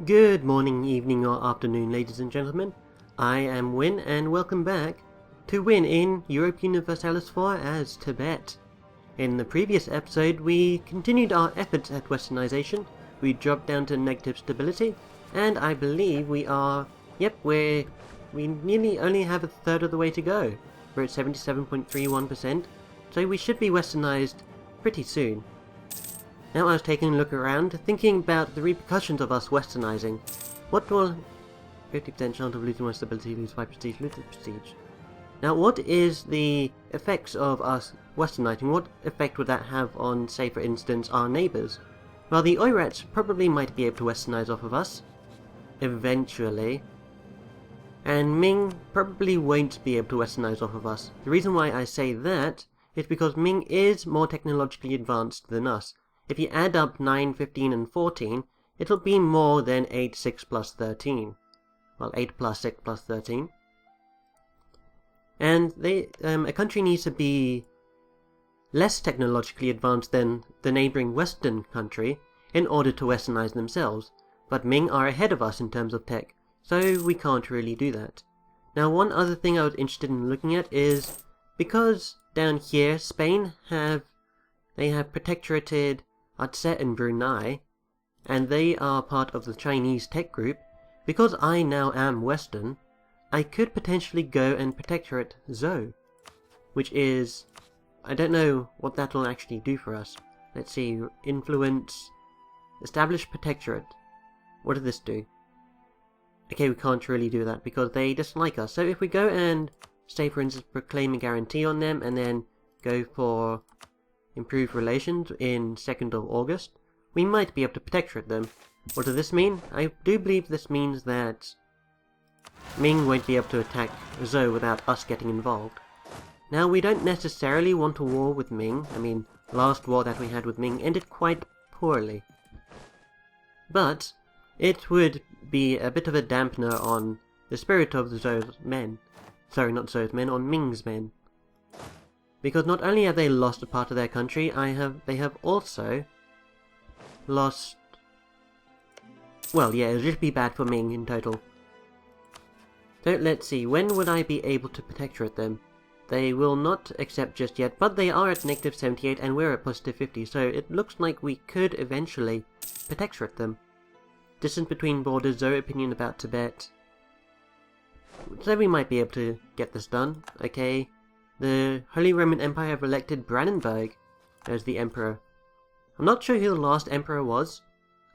Good morning, evening or afternoon, ladies and gentlemen. I am Wynn and welcome back to Wynn in Europa Universalis IV as Tibet. In the previous episode we continued our efforts at westernization, we dropped down to negative stability, and I believe we nearly only have a third of the way to go. We're at 77.31%, so we should be westernized pretty soon. Now I was taking a look around, thinking about the repercussions of us westernizing. What will... 50% chance of losing my stability, lose 5 prestige, lose prestige. Now what is the effects of us westernizing? What effect would that have on, say for instance, our neighbours? Well, the Oirats probably might be able to westernize off of us. Eventually. And Ming probably won't be able to westernize off of us. The reason why I say that is because Ming is more technologically advanced than us. If you add up 9, 15 and 14, it'll be more than 8, 6 plus 13. Well, 8 plus 6 plus 13. And a country needs to be less technologically advanced than the neighbouring Western country in order to westernize themselves. But Ming are ahead of us in terms of tech, so we can't really do that. Now one other thing I was interested in looking at is, because down here Spain have protectorated Aceh and Brunei, and they are part of the Chinese tech group, because I now am Western, I could potentially go and protectorate Zhou, which is... I don't know what that will actually do for us. Let's see, influence, establish protectorate. What does this do? Okay, we can't really do that because they dislike us, so if we go and, say for instance, proclaim a guarantee on them and then go for improved relations in 2nd of August, we might be able to protectorate them. What does this mean? I do believe this means that Ming won't be able to attack Zhou without us getting involved. Now, we don't necessarily want a war with Ming. I mean, last war that we had with Ming ended quite poorly. But it would be a bit of a dampener on the spirit of Zhou's men. Sorry, not Zhou's men, on Ming's men. Because not only have they lost a part of their country, they have also lost... Well, yeah, it'll just be bad for Ming in total. So let's see, when would I be able to protectorate them? They will not accept just yet, but they are at negative 78 and we're at positive 50, so it looks like we could eventually protectorate them. Distance between borders, Zhou opinion about Tibet. So we might be able to get this done, okay. The Holy Roman Empire have elected Brandenburg as the emperor. I'm not sure who the last emperor was.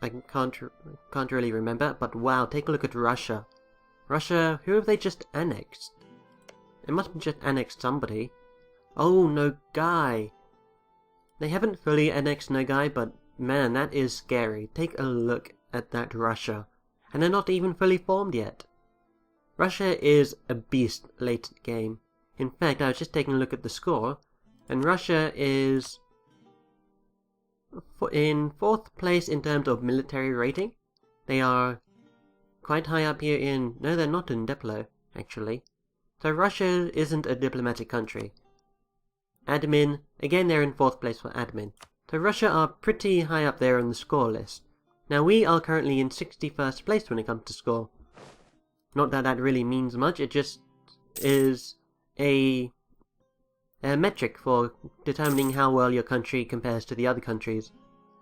I can't really remember, but wow, take a look at Russia. Russia, who have they just annexed? It must have just annexed somebody. Oh, Nogai! They haven't fully annexed Nogai, but man, that is scary. Take a look at that Russia. And they're not even fully formed yet. Russia is a beast late game. In fact, I was just taking a look at the score, and Russia is in 4th place in terms of military rating. They are quite high up here in... No, they're not in Diplo, actually. So Russia isn't a diplomatic country. Admin, again they're in 4th place for admin. So Russia are pretty high up there on the score list. Now we are currently in 61st place when it comes to score. Not that that really means much, it just is a metric for determining how well your country compares to the other countries.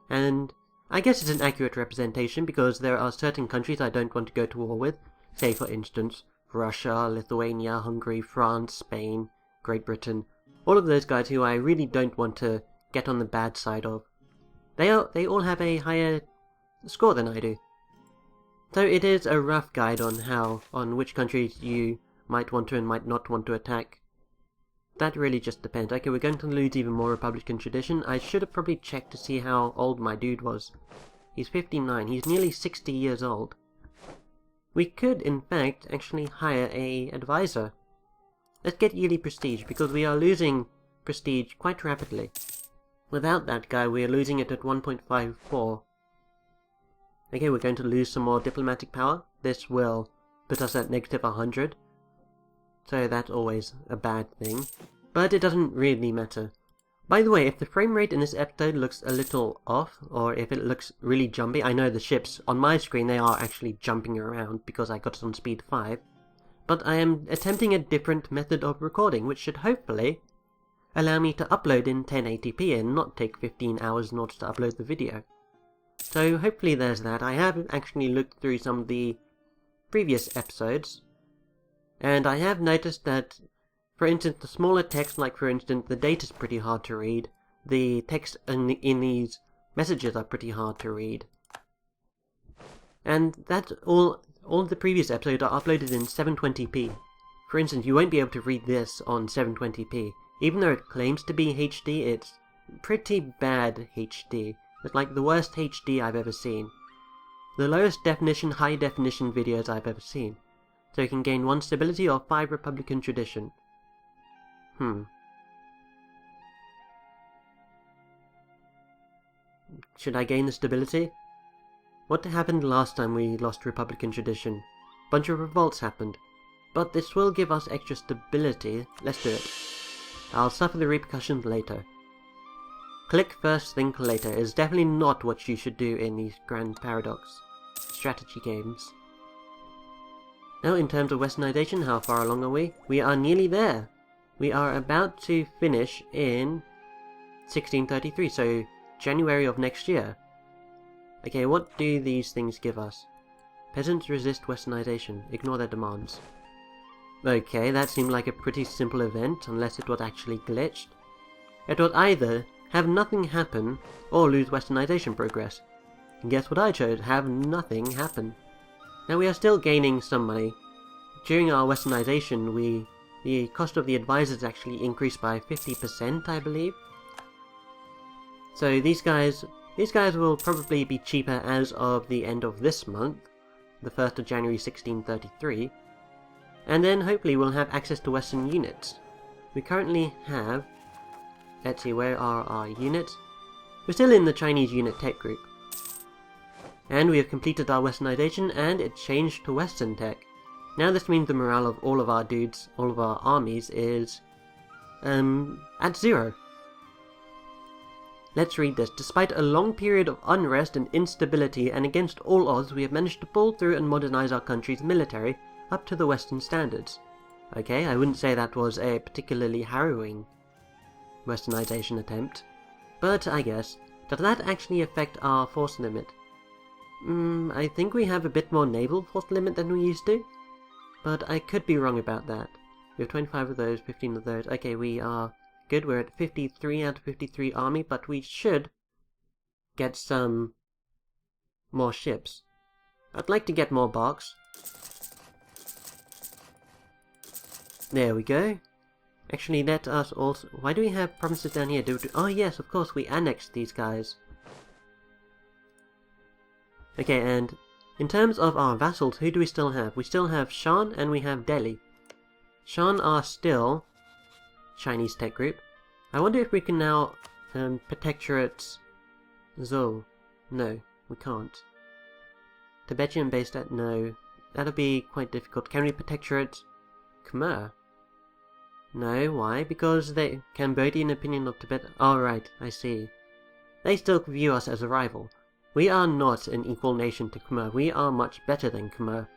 And I guess it's an accurate representation because there are certain countries I don't want to go to war with. Say for instance, Russia, Lithuania, Hungary, France, Spain, Great Britain. All of those guys who I really don't want to get on the bad side of. They all have a higher score than I do. So it is a rough guide on which countries you might want to and might not want to attack. That really just depends. Okay, we're going to lose even more Republican tradition. I should have probably checked to see how old my dude was. He's 59. He's nearly 60 years old. We could, in fact, actually hire a advisor. Let's get yearly prestige, because we are losing prestige quite rapidly. Without that guy, we are losing it at 1.54. Okay, we're going to lose some more diplomatic power. This will put us at negative 100. So that's always a bad thing. But it doesn't really matter. By the way, if the frame rate in this episode looks a little off, or if it looks really jumpy, I know the ships, on my screen, they are actually jumping around because I got it on speed 5. But I am attempting a different method of recording, which should hopefully allow me to upload in 1080p and not take 15 hours in order to upload the video. So hopefully there's that. I have actually looked through some of the previous episodes, and I have noticed that, for instance, the smaller text, like for instance the date is pretty hard to read, the text in these messages are pretty hard to read. And that's all of the previous episodes are uploaded in 720p. For instance, you won't be able to read this on 720p. Even though it claims to be HD, it's pretty bad HD. It's like the worst HD I've ever seen. The lowest definition, high definition videos I've ever seen. So you can gain 1 stability or 5 Republican tradition. Should I gain the stability? What happened last time we lost Republican tradition? Bunch of revolts happened. But this will give us extra stability. Let's do it. I'll suffer the repercussions later. Click first, think later is definitely not what you should do in these Grand Paradox strategy games. Now, in terms of westernization, how far along are we? We are nearly there. We are about to finish in 1633, so January of next year. Okay, what do these things give us? Peasants resist westernization. Ignore their demands. Okay, that seemed like a pretty simple event, unless it was actually glitched. It would either have nothing happen, or lose westernization progress. And guess what I chose? Have nothing happen. Now we are still gaining some money. During our westernization, the cost of the advisors actually increased by 50%, I believe. So these guys will probably be cheaper as of the end of this month, the 1st of January 1633. And then hopefully we'll have access to Western units. We currently have... Let's see, where are our units? We're still in the Chinese unit tech group. And we have completed our westernization, and it changed to Western tech. Now this means the morale of all of our dudes, all of our armies, is... at 0. Let's read this. Despite a long period of unrest and instability, and against all odds, we have managed to pull through and modernize our country's military up to the Western standards. Okay, I wouldn't say that was a particularly harrowing westernization attempt, but I guess. Does that actually affect our force limit? I think we have a bit more naval force limit than we used to, but I could be wrong about that. We have 25 of those, 15 of those. Okay, we are good. We're at 53 out of 53 army, but we should get some more ships. I'd like to get more barks. There we go. Actually, let us also... Why do we have provinces down here? Oh yes, of course, we annexed these guys. Okay, and in terms of our vassals, who do we still have? We still have Shan and we have Delhi. Shan are still Chinese tech group. I wonder if we can now protectorate Zhou. No, we can't. Tibetan based at... No. That'll be quite difficult. Can we protectorate Khmer? No, why? Because the Cambodian opinion of Tibet... Oh, right, I see. They still view us as a rival. We are not an equal nation to Khmer. We are much better than Khmer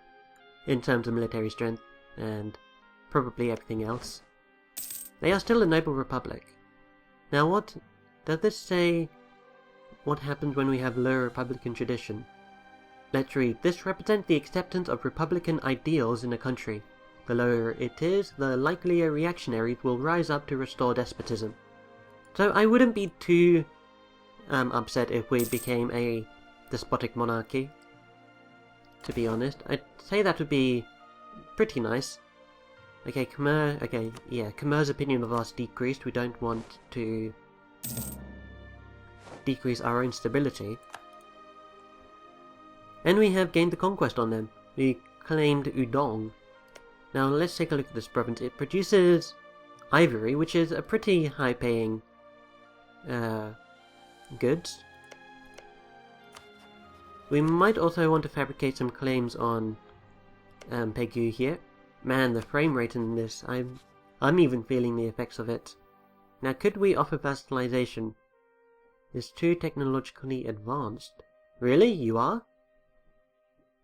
in terms of military strength and probably everything else. They are still a noble republic. Now what... Does this say what happens when we have low republican tradition? Let's read. This represents the acceptance of republican ideals in a country. The lower it is, the likelier reactionaries will rise up to restore despotism. So I wouldn't be too upset if we became a despotic monarchy, to be honest. I'd say that would be pretty nice. Okay, Khmer... Okay, yeah, Khmer's opinion of us decreased. We don't want to decrease our own stability. And we have gained the conquest on them. We claimed Udong. Now let's take a look at this province. It produces ivory, which is a pretty high-paying goods. We might also want to fabricate some claims on Pegu here. Man, the frame rate in this, I'm even feeling the effects of it. Now, could we offer vassalization? It's too technologically advanced. Really? You are?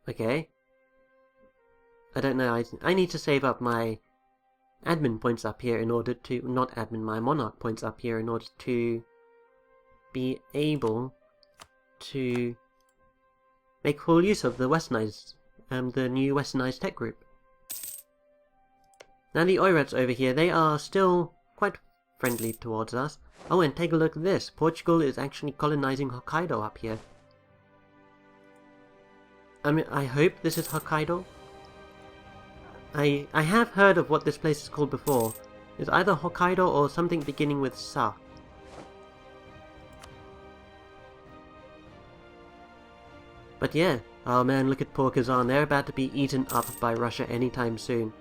Okay. I don't know, I need to save up my admin points up here in order to... not admin, my monarch points up here in order to be able to make full use of the westernized, the new westernized tech group. Now the Oirats over here, they are still quite friendly towards us. Oh, and take a look at this. Portugal is actually colonizing Hokkaido up here. I mean, I hope this is Hokkaido. I have heard of what this place is called before. It's either Hokkaido or something beginning with Sa. But yeah, oh man, look at poor Kazan. They're about to be eaten up by Russia anytime soon.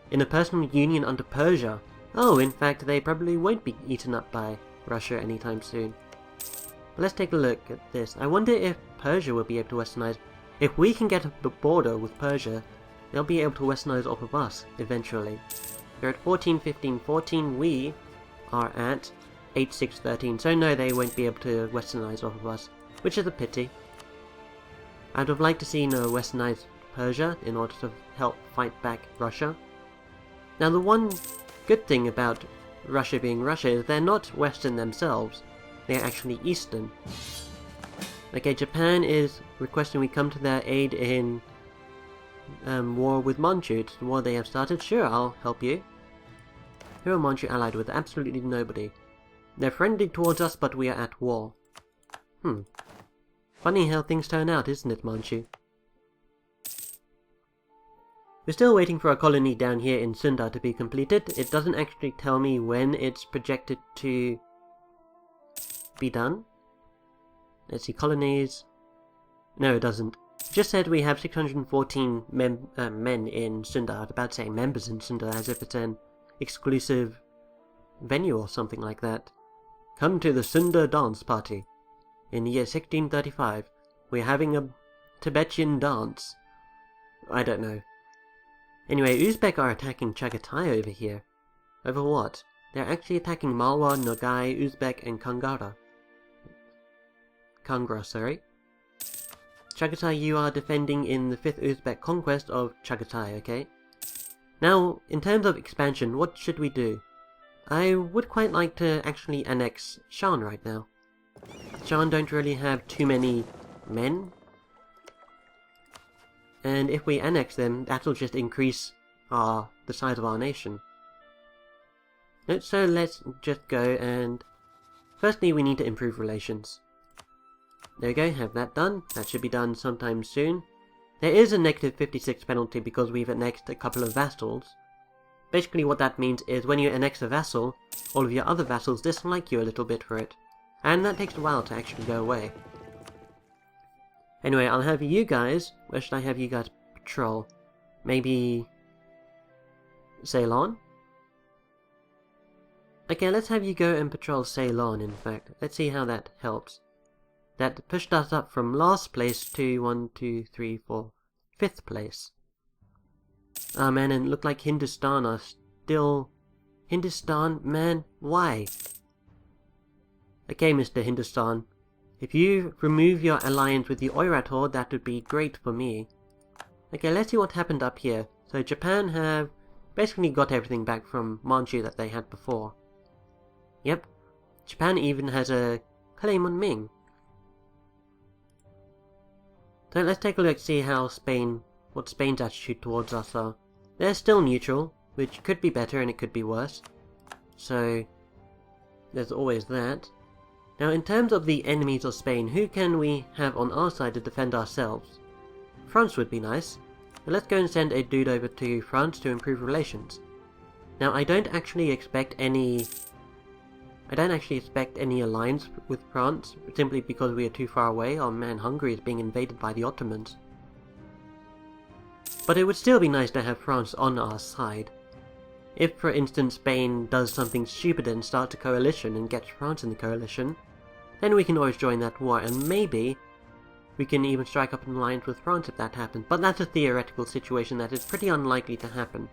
In a personal union under Persia. Oh, in fact, they probably won't be eaten up by Russia anytime soon. But let's take a look at this. I wonder if Persia will be able to westernize. If we can get a border with Persia, they'll be able to westernize off of us, eventually. They're at 14, 15, 14. We are at 8, 6, 13. So no, they won't be able to westernize off of us, which is a pity. I'd have liked to see westernized Persia in order to help fight back Russia. Now the one good thing about Russia being Russia is they're not Western themselves, they're actually Eastern. Okay, Japan is requesting we come to their aid in war with Manchu. It's the war they have started. Sure, I'll help you. Who are Manchu allied with? Absolutely nobody. They're friendly towards us, but we are at war. Funny how things turn out, isn't it, Manchu? We're still waiting for a colony down here in Sunda to be completed. It doesn't actually tell me when it's projected to be done. Let's see, colonies. No, it doesn't. It just said we have 614 men in Sunda. I was about to say members in Sunda, as if it's an exclusive venue or something like that. Come to the Sunda dance party. In the year 1635, we're having a Tibetan dance. I don't know. Anyway, Uzbek are attacking Chagatai over here. Over what? They're actually attacking Malwa, Nogai, Uzbek, and Kangra, sorry. Chagatai, you are defending in the 5th Uzbek conquest of Chagatai, okay? Now, in terms of expansion, what should we do? I would quite like to actually annex Shan right now. Shan don't really have too many men. And if we annex them, that'll just increase the size of our nation. So let's just go and... Firstly, we need to improve relations. There we go, have that done. That should be done sometime soon. There is a negative 56 penalty because we've annexed a couple of vassals. Basically what that means is when you annex a vassal, all of your other vassals dislike you a little bit for it. And that takes a while to actually go away. Anyway, I'll have you guys... Where should I have you guys patrol? Maybe... Ceylon? Okay, let's have you go and patrol Ceylon, in fact. Let's see how that helps. That pushed us up from last place to 1, 2, 3, 4... 5th place. Ah man, and it looked like Hindustan are still... Hindustan? Man, why? Okay, Mr. Hindustan. If you remove your alliance with the Oirat horde, that would be great for me. Okay, let's see what happened up here. So Japan have basically got everything back from Manchu that they had before. Yep. Japan even has a claim on Ming. So let's take a look, see how what Spain's attitude towards us are. They're still neutral, which could be better and it could be worse. So, there's always that. Now, in terms of the enemies of Spain, who can we have on our side to defend ourselves? France would be nice. But let's go and send a dude over to France to improve relations. Now, I don't actually expect any alliance with France, simply because we are too far away. Oh man, Hungary is being invaded by the Ottomans. But it would still be nice to have France on our side. If, for instance, Spain does something stupid and starts a coalition and gets France in the coalition, then we can always join that war, and maybe we can even strike up an alliance with France if that happens. But that's a theoretical situation that is pretty unlikely to happen.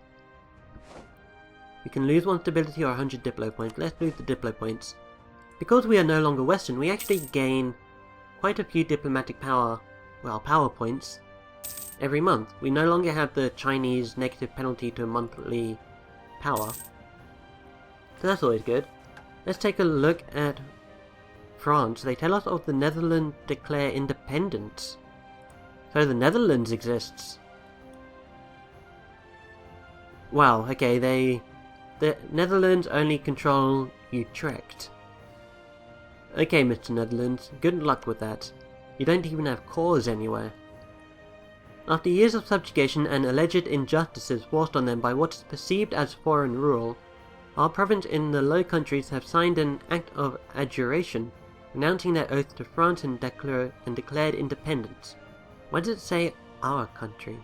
We can lose 1 stability or 100 Diplo points. Let's lose the Diplo points. Because we are no longer Western, we actually gain quite a few diplomatic power, well, power points every month. We no longer have the Chinese negative penalty to monthly power. So that's always good. Let's take a look at France. They tell us of the Netherlands declare independence. So the Netherlands exists. Wow, okay, the Netherlands only control Utrecht. Okay, Mr. Netherlands, good luck with that. You don't even have cores anywhere. After years of subjugation and alleged injustices forced on them by what is perceived as foreign rule, our province in the Low Countries have signed an act of adjuration, renouncing their oath to France and declared independence. Why does it say our country?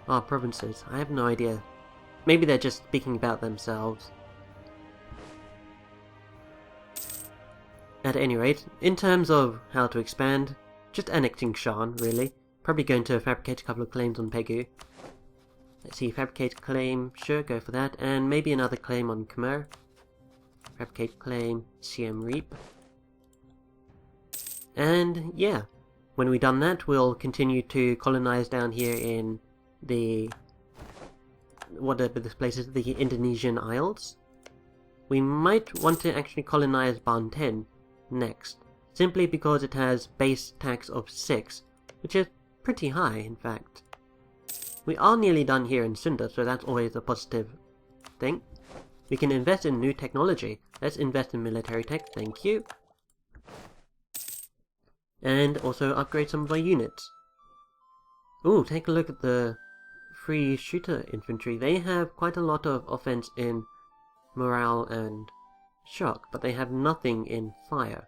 Our provinces, I have no idea. Maybe they're just speaking about themselves. At any rate, in terms of how to expand, just annexing Shan, really. Probably going to fabricate a couple of claims on Pegu. Let's see, fabricate claim, sure, go for that, and maybe another claim on Khmer. Fabricate claim, Siem Reap. And yeah, when we've done that, we'll continue to colonize down here in the... whatever this place is, the Indonesian Isles. We might want to actually colonize Banten next, simply because it has base tax of 6, which is pretty high, in fact. We are nearly done here in Sunda, so that's always a positive thing. We can invest in new technology. Let's invest in military tech, thank you. And also upgrade some of our units. Ooh, take a look at the free shooter infantry. They have quite a lot of offense in morale and shock, but they have nothing in fire.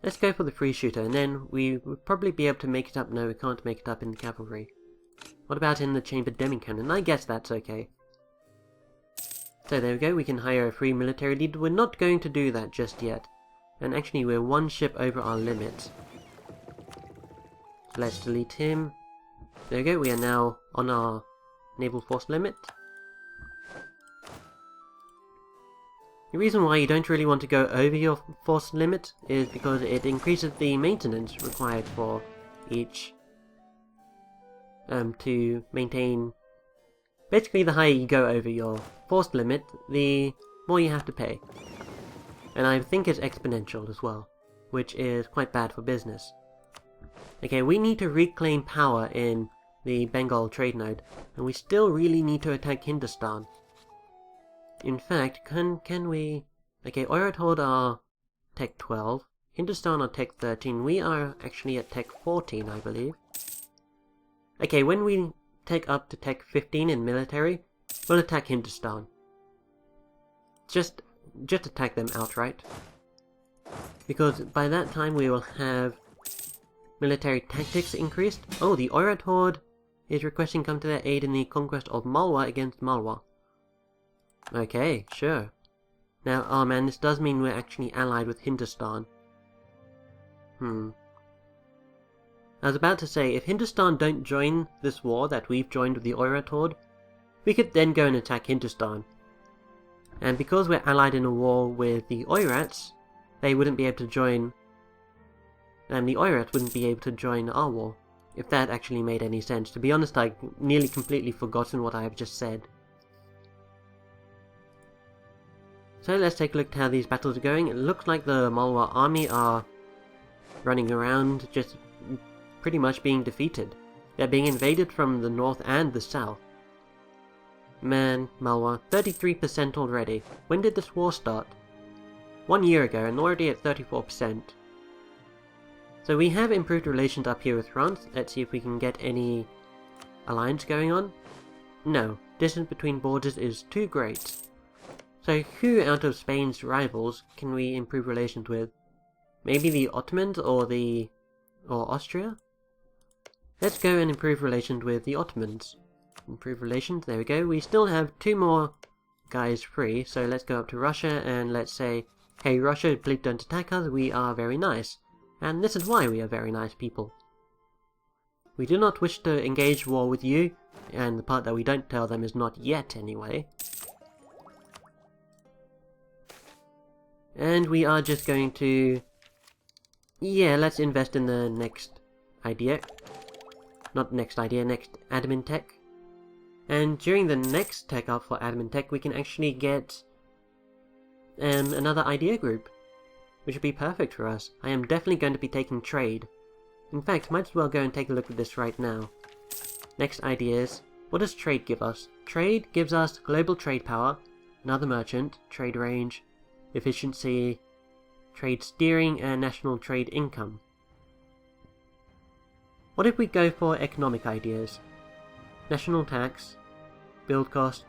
Let's go for the free shooter, and then we would probably be able to make it up. No, we can't make it up in the cavalry. What about in the chambered demi-cannon? I guess that's okay. So there we go, we can hire a free military leader. We're not going to do that just yet. And actually we're one ship over our limit. Let's delete him. There we go, we are now on our naval force limit. The reason why you don't really want to go over your force limit is because it increases the maintenance required for each to maintain. Basically, the higher you go over your force limit, the more you have to pay. And I think it's exponential as well, which is quite bad for business. Okay, we need to reclaim power in the Bengal trade node, and we still really need to attack Hindustan. In fact, can we... Okay, Oirat are Tech 12, Hindustan are Tech 13, we are actually at Tech 14, I believe. Okay, when we take up to Tech 15 in military, we'll attack Hindustan. Just attack them outright. Because by that time we will have military tactics increased. Oh, the Oirat Horde is requesting come to their aid in the conquest of Malwa against Malwa. Okay, sure. Now, oh man, this does mean we're actually allied with Hindustan. I was about to say, if Hindustan don't join this war that we've joined with the Oirat Horde, we could then go and attack Hindustan. And because we're allied in a war with the Oirats, they wouldn't be able to join... And the Oirats wouldn't be able to join our war, if that actually made any sense. To be honest, I've nearly completely forgotten what I have just said. So let's take a look at how these battles are going. It looks like the Malwa army are running around, just pretty much being defeated. They're being invaded from the north and the south. Man, Malwa, 33% already. When did this war start? 1 year ago, and already at 34%. So we have improved relations up here with France. Let's see if we can get any alliance going on. No, distance between borders is too great. So who out of Spain's rivals can we improve relations with? Maybe the Ottomans or Austria? Let's go and improve relations with the Ottomans. Improve relations, there we go. We still have 2 more guys free, so let's go up to Russia and let's say, hey Russia, please don't attack us, we are very nice. And this is why we are very nice people. We do not wish to engage war with you, and the part that we don't tell them is not yet anyway. And we are just going to... yeah, let's invest in the next idea. Not next idea, next admin tech. And during the next tech up for admin tech, we can actually get another idea group, which would be perfect for us. I am definitely going to be taking trade. In fact, might as well go and take a look at this right now. Next ideas. What does trade give us? Trade gives us global trade power, another merchant, trade range, efficiency, trade steering, and national trade income. What if we go for economic ideas? National tax, build cost.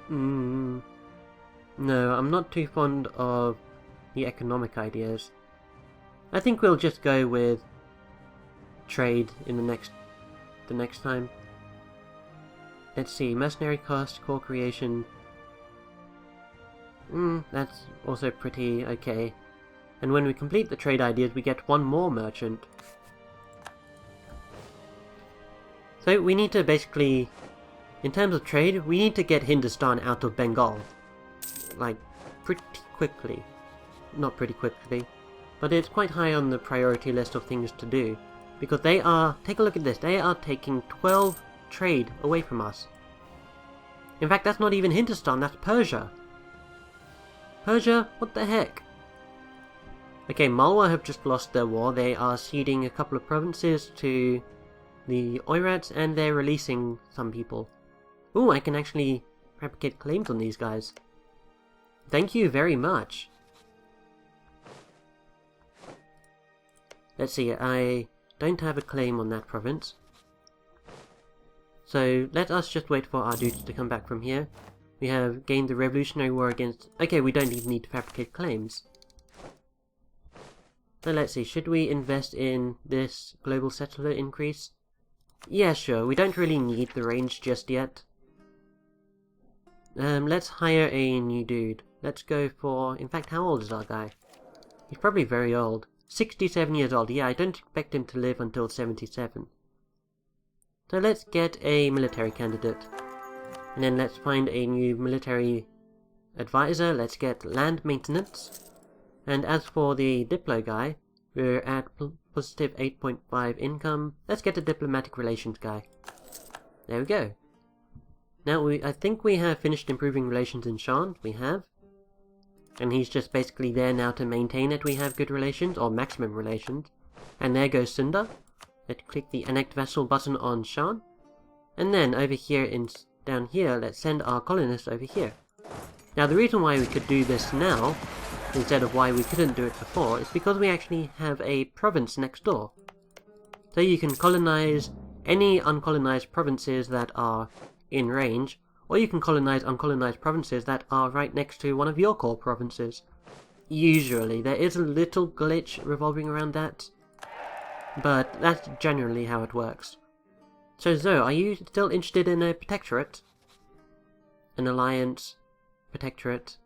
No, I'm not too fond of the economic ideas. I think we'll just go with trade in the next time. Let's see, mercenary cost, core creation. That's also pretty okay. And when we complete the trade ideas, we get one more merchant. So we need to basically, in terms of trade, we need to get Hindustan out of Bengal. Like, pretty quickly. Not pretty quickly, but it's quite high on the priority list of things to do. Because they are, take a look at this, they are taking 12 trade away from us. In fact, that's not even Hindustan, that's Persia. Persia? What the heck? Okay, Malwa have just lost their war. They are ceding a couple of provinces to the Oirats, and they're releasing some people. Ooh, I can actually fabricate claims on these guys. Thank you very much. Let's see, I don't have a claim on that province. So let us just wait for our dudes to come back from here. We have gained the Revolutionary War against... okay, we don't even need to fabricate claims. So let's see, should we invest in this global settler increase? Yeah, sure, we don't really need the range just yet. Let's hire a new dude. Let's go for... in fact, how old is our guy? He's probably very old. 67 years old, yeah, I don't expect him to live until 77. So let's get a military candidate. And then let's find a new military advisor. Let's get land maintenance. And as for the Diplo guy, we're at positive 8.5 income. Let's get a diplomatic relations guy. There we go. Now I think we have finished improving relations in Shan. We have. And he's just basically there now to maintain it. We have good relations, or maximum relations. And there goes Sunda. Let's click the Annect Vassal button on Shan. And then over here down here, let's send our colonists over here. Now the reason why we could do this now, instead of why we couldn't do it before, is because we actually have a province next door. So you can colonize any uncolonized provinces that are in range, or you can colonize uncolonized provinces that are right next to one of your core provinces. Usually. There is a little glitch revolving around that, but that's generally how it works. So Zoe, are you still interested in a protectorate? An alliance? Protectorate?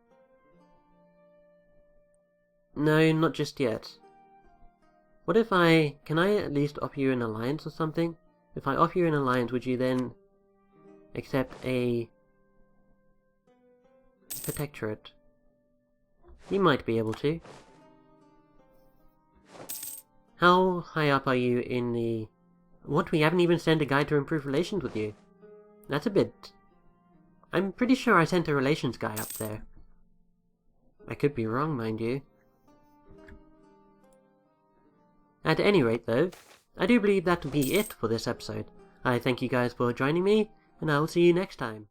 No, not just yet. What if can I at least offer you an alliance or something? If I offer you an alliance, would you then accept a protectorate? You might be able to. How high up are you in the... what, we haven't even sent a guide to improve relations with you? That's a bit... I'm pretty sure I sent a relations guy up there. I could be wrong, mind you. At any rate, though, I do believe that will be it for this episode. I thank you guys for joining me, and I will see you next time.